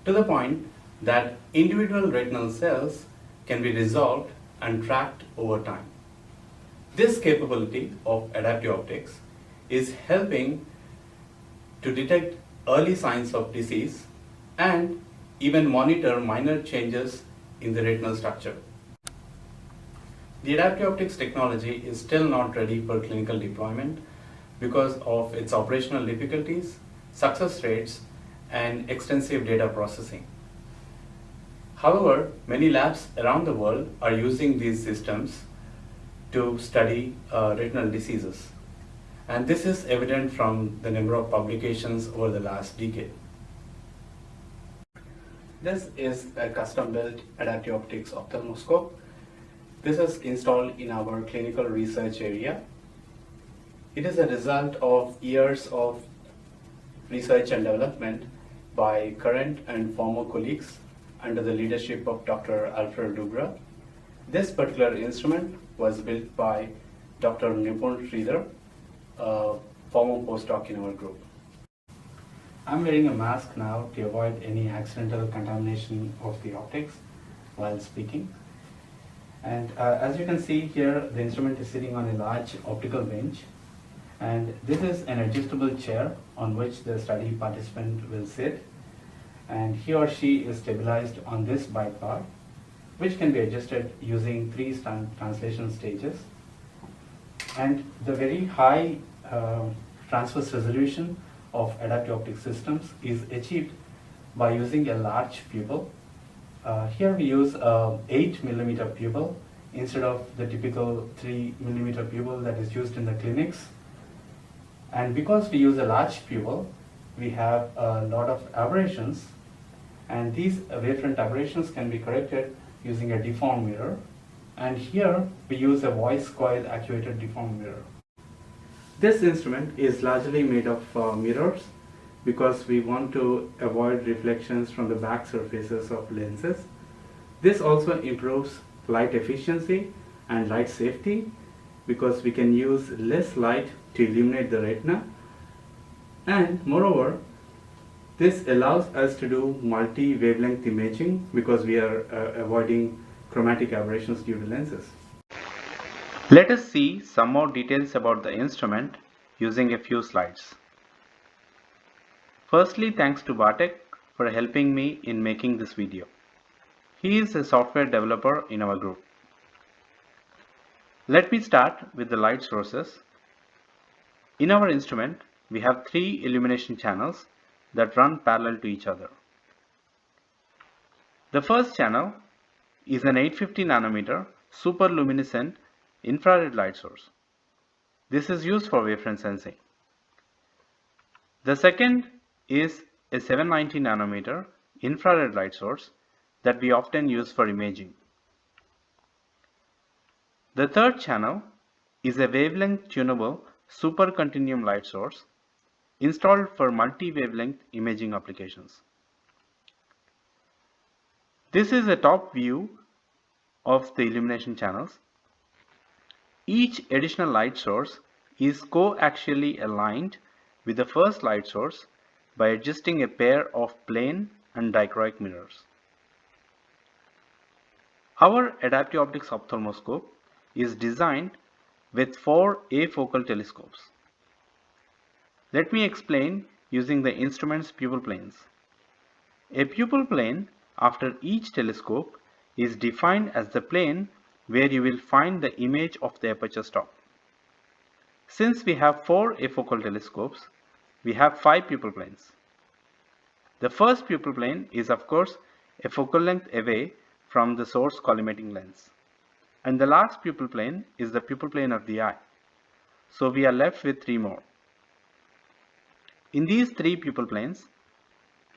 to the point that individual retinal cells can be resolved and tracked over time. This capability of adaptive optics is helping to detect early signs of disease and even monitor minor changes in the retinal structure. The adaptive optics technology is still not ready for clinical deployment because of its operational difficulties, success rates, and extensive data processing. However, many labs around the world are using these systems to study retinal diseases. And this is evident from the number of publications over the last decade. This is a custom-built adaptive optics ophthalmoscope. This is installed in our clinical research area. It is a result of years of research and development by current and former colleagues under the leadership of Dr. Alfred Dubra. This particular instrument was built by Dr. Nipun Sridhar, a former postdoc in our group. I'm wearing a mask now to avoid any accidental contamination of the optics while speaking. And as you can see here, the instrument is sitting on a large optical bench. And this is an adjustable chair on which the study participant will sit. And he or she is stabilized on this bibar, which can be adjusted using three translation stages. And the very high transverse resolution of adaptive optic systems is achieved by using a large pupil. Here we use 8mm pupil instead of the typical 3mm pupil that is used in the clinics. And because we use a large pupil, we have a lot of aberrations, and these wavefront aberrations can be corrected using a deformed mirror. And here we use a voice coil actuated deformed mirror. This instrument is largely made of mirrors because we want to avoid reflections from the back surfaces of lenses. This also improves light efficiency and light safety because we can use less light to illuminate the retina. And moreover, this allows us to do multi-wavelength imaging because we are avoiding chromatic aberrations due to lenses. Let us see some more details about the instrument using a few slides. Firstly, thanks to Bartek for helping me in making this video. He is a software developer in our group. Let me start with the light sources. In our instrument, we have 3 illumination channels that run parallel to each other. The first channel is an 850 nanometer superluminescent infrared light source. This is used for wavefront sensing. The second is a 790 nanometer infrared light source that we often use for imaging. The third channel is a wavelength tunable supercontinuum light source installed for multi-wavelength imaging applications. This is a top view of the illumination channels. Each additional light source is coaxially aligned with the first light source by adjusting a pair of plane and dichroic mirrors. Our adaptive optics ophthalmoscope is designed with 4 afocal telescopes. Let me explain using the instrument's pupil planes. A pupil plane after each telescope is defined as the plane where you will find the image of the aperture stop. Since we have 4 afocal telescopes, we have 5 pupil planes. The first pupil plane is of course a focal length away from the source collimating lens. And the last pupil plane is the pupil plane of the eye. So we are left with 3 more. In these 3 pupil planes,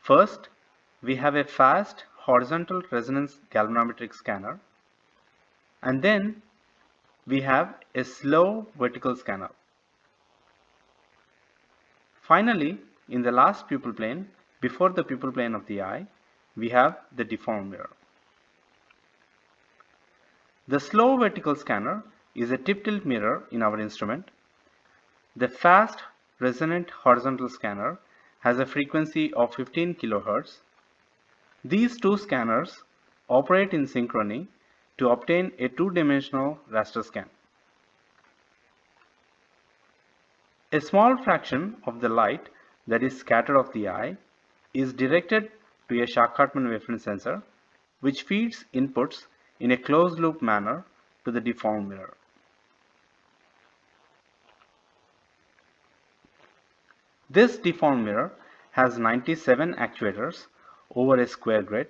first we have a fast horizontal resonance galvanometric scanner, and then we have a slow vertical scanner. Finally, in the last pupil plane, before the pupil plane of the eye, we have the deformed mirror. The slow vertical scanner is a tip tilt mirror in our instrument. The fast resonant horizontal scanner has a frequency of 15 kHz. These 2 scanners operate in synchrony to obtain a 2-dimensional raster scan. A small fraction of the light that is scattered off the eye is directed to a Schack-Hartmann wavefront sensor, which feeds inputs in a closed loop manner to the deformed mirror. This deformed mirror has 97 actuators over a square grid,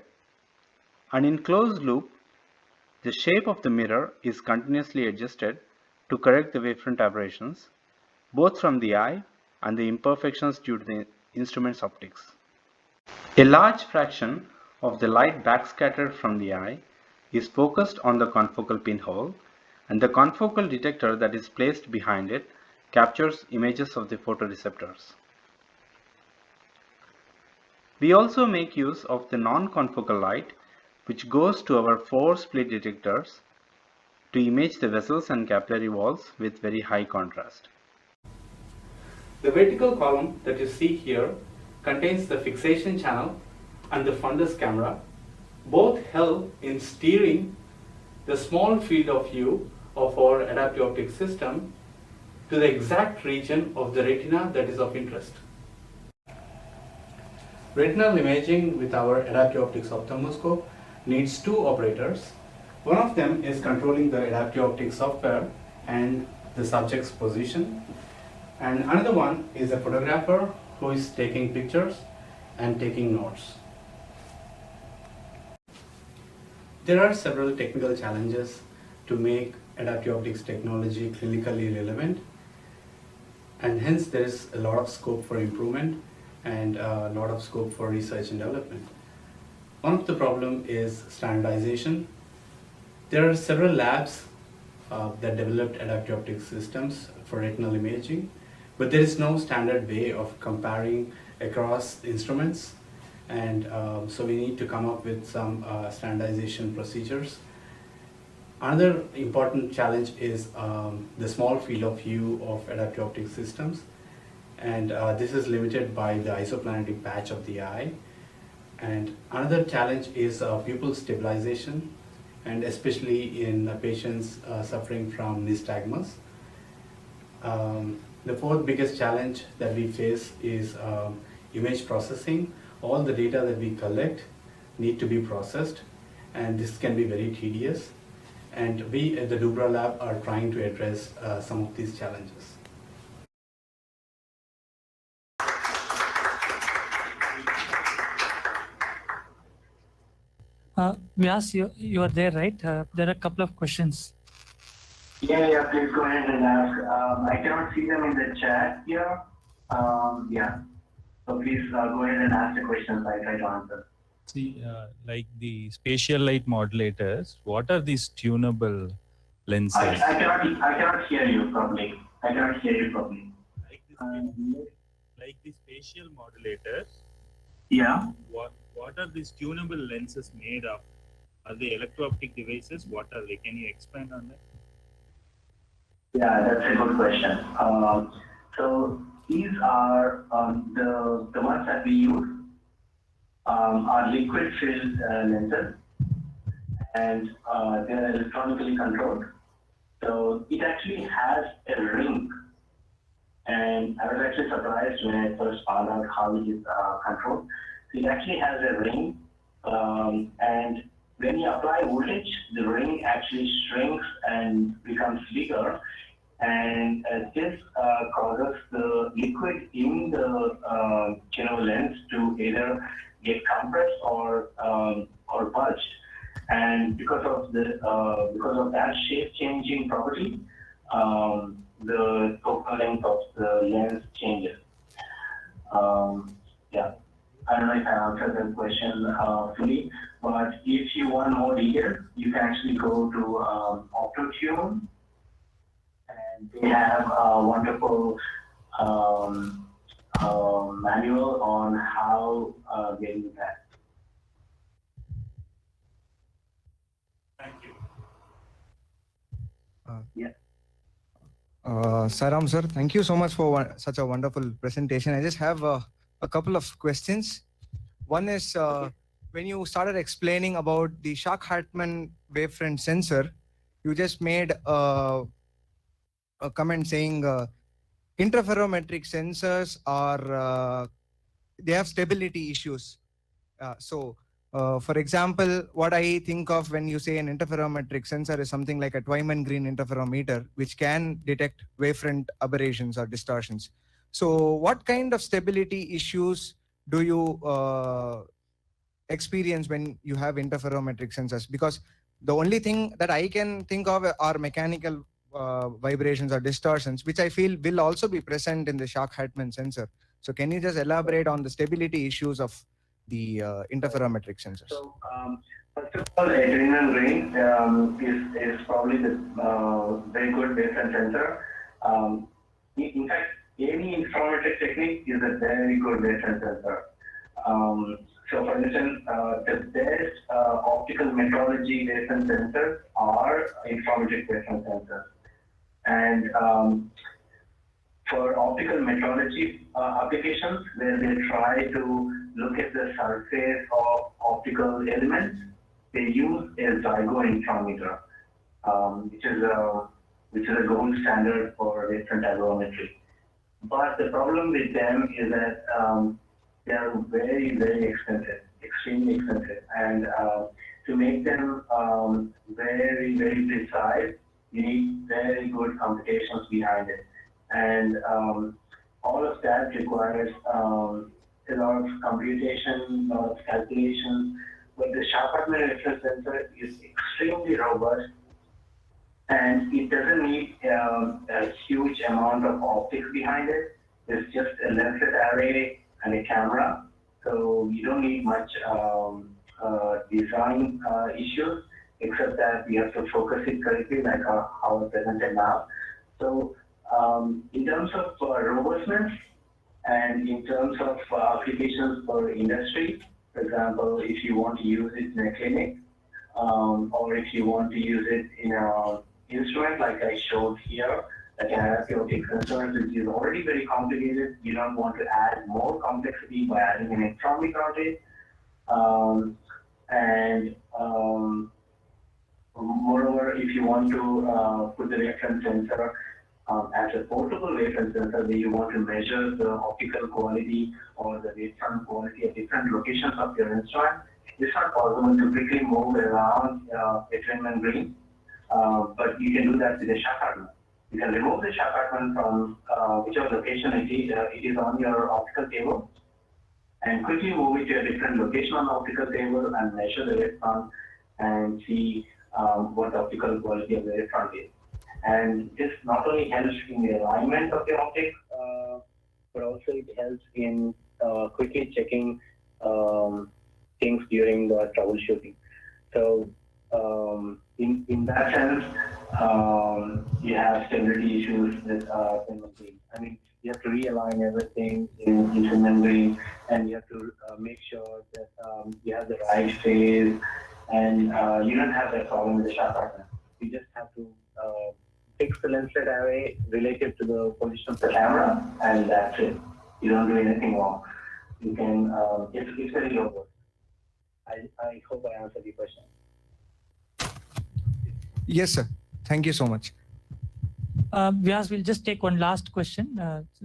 and in closed loop, the shape of the mirror is continuously adjusted to correct the wavefront aberrations, both from the eye and the imperfections due to the instrument's optics. A large fraction of the light backscattered from the eye is focused on the confocal pinhole, and the confocal detector that is placed behind it captures images of the photoreceptors. We also make use of the non-confocal light, which goes to our 4 split detectors to image the vessels and capillary walls with very high contrast. The vertical column that you see here contains the fixation channel and the fundus camera, both help in steering the small field of view of our adaptive optics system to the exact region of the retina that is of interest. Retinal imaging with our adaptive optics ophthalmoscope needs 2 operators. One of them is controlling the adaptive optics software and the subject's position, and another one is a photographer who is taking pictures and taking notes. There are several technical challenges to make adaptive optics technology clinically relevant, and hence there is a lot of scope for improvement and a lot of scope for research and development. One of the problems is standardization. There are several labs that developed adaptive optics systems for retinal imaging, but there is no standard way of comparing across instruments, and so we need to come up with some standardization procedures. Another important challenge is the small field of view of adaptive optics systems, and this is limited by the isoplanetary patch of the eye. And another challenge is pupil stabilization, and especially in patients suffering from nystagmus. The fourth biggest challenge that we face is image processing all the data that we collect need to be processed, and this can be very tedious. And we at the Dubra Lab are trying to address some of these challenges. Vyas, you are there, right? There are a couple of questions. Yeah, please go ahead and ask. I cannot see them in the chat here. Yeah, so please go ahead and ask the questions. I try to answer. See, like the spatial light modulators, what are these tunable lenses? I cannot hear you properly. Like the spatial modulators, Yeah. what are these tunable lenses made of? Are they electro-optic devices? What are they? Can you expand on that? Yeah, that's a good question. So these are the ones that we use are liquid filled lenses, and they're electronically controlled. So it actually has a ring, and I was actually surprised when I first found out how it is controlled. So it actually has a ring, and when you apply voltage, the ring actually shrinks and becomes bigger, and this causes the liquid in the lens to either get compressed or bulged. And because of that shape-changing property, the focal length of the lens changes. Yeah, I don't know if I answered that question fully, but if you want more details, you can actually go to OptoTune, and they have a wonderful manual on how getting that. Thank you. Saram sir, thank you so much for such a wonderful presentation. I just have a couple of questions. One is when you started explaining about the Schack-Hartmann wavefront sensor, you just made a comment saying interferometric sensors are they have stability issues. For example, what I think of when you say an interferometric sensor is something like a Twyman Green interferometer, which can detect wavefront aberrations or distortions. So what kind of stability issues do you experience when you have interferometric sensors? Because the only thing that I can think of are mechanical vibrations or distortions, which I feel will also be present in the Schack-Hartmann sensor. So can you just elaborate on the stability issues of the interferometric sensors? So first of all, adrenal ring is probably the very good wavefront sensor. In fact, any interferometric technique is a very good wavefront sensor. So for instance, the best optical metrology wavefront sensors are interferometric wavefront sensors. And for optical metrology applications, where they try to look at the surface of optical elements, they use a zygo interferometer, which is a gold standard for wavefront aberrometry. But the problem with them is that they are very, very expensive, extremely expensive, and to make them very, very precise, you need very good computations behind it. And all of that requires a lot of computation, a lot of calculations. But the Schack-Hartmann reference sensor is extremely robust, and it doesn't need a huge amount of optics behind it. It's just a lenslet array and a camera, so you don't need much design issues, except that you have to focus it correctly, like how I presented now. So in terms of robustness and in terms of applications for industry, for example, if you want to use it in a clinic, or if you want to use it in an instrument like I showed here, like an optic instrument, which is already very complicated, you don't want to add more complexity by adding an electronic on it. And moreover, if you want to put the reference sensor as a portable wavefront sensor where you want to measure the optical quality or the wavefront quality at different locations of your instrument, it's not possible to quickly move around a trim and green, but you can do that with a shock hardener. You can remove the shock hardener from whichever location it is on your optical table, and quickly move it to a different location on the optical table and measure the wavefront and see what the optical quality of the wavefront is. And this not only helps in the alignment of the optics, but also it helps in quickly checking things during the troubleshooting. So in that sense, you have stability issues with memory. I mean, you have to realign everything in memory, and you have to make sure that you have the right phase, and you don't have that problem with the sharp partner. You just have to fix the lens set array related to the position of the camera, and that's it. You don't do anything wrong. You can, it's very low. I hope I answered your question. Yes, sir. Thank you so much. Vyas, we'll just take one last question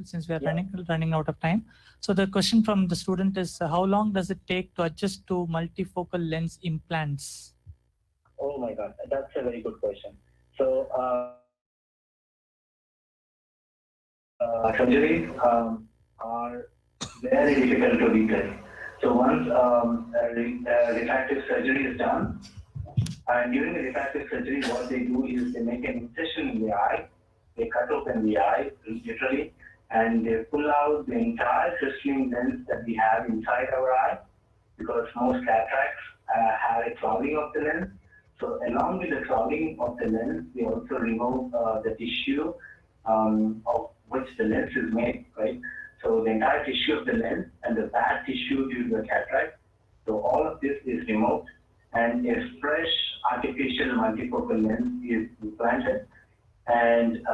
since we are running out of time. So the question from the student is, how long does it take to adjust to multifocal lens implants? Oh my God, that's a very good question. So surgeries are very difficult to replace. So once refractive surgery is done, and during the refractive surgery, what they do is they make an incision in the eye, they cut open the eye, literally, and they pull out the entire crystalline lens that we have inside our eye, because most cataracts have a clouding of the lens. So along with the clouding of the lens, we also remove the tissue of which the lens is made, right? So the entire tissue of the lens and the bad tissue due to the cataract. So all of this is removed, and a fresh artificial multifocal lens is implanted, and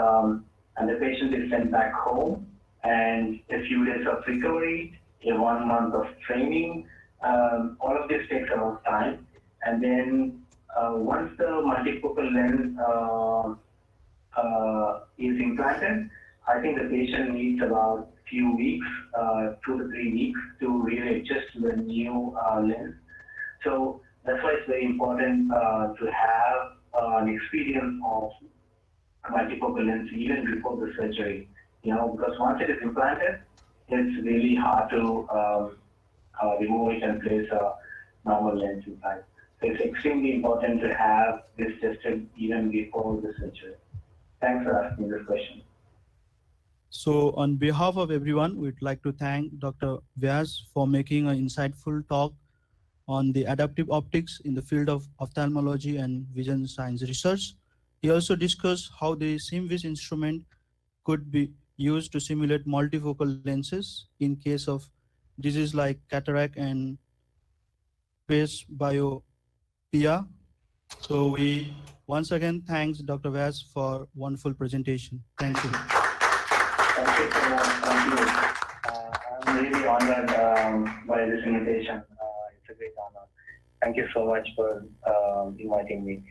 the patient is sent back home, and a few days of recovery, a 1 month of training, all of this takes a lot of time. And then once the multifocal lens is implanted, I think the patient needs about few weeks, 2 to 3 weeks, to really adjust to the new lens. So that's why it's very important to have an experience of multifocal lens even before the surgery. You know, because once it is implanted, it's really hard to remove it and place a normal lens implant. So it's extremely important to have this tested even before the surgery. Thanks for asking this question. So on behalf of everyone, we'd like to thank Dr. Vyas for making an insightful talk on the adaptive optics in the field of ophthalmology and vision science research. He also discussed how the SIMVIS instrument could be used to simulate multifocal lenses in case of disease like cataract and presbyopia. So we once again thanks Dr. Vyas for wonderful presentation. Thank you. Thank you so much. Thank you. I'm really honored by this invitation. It's a great honor. Thank you so much for inviting me.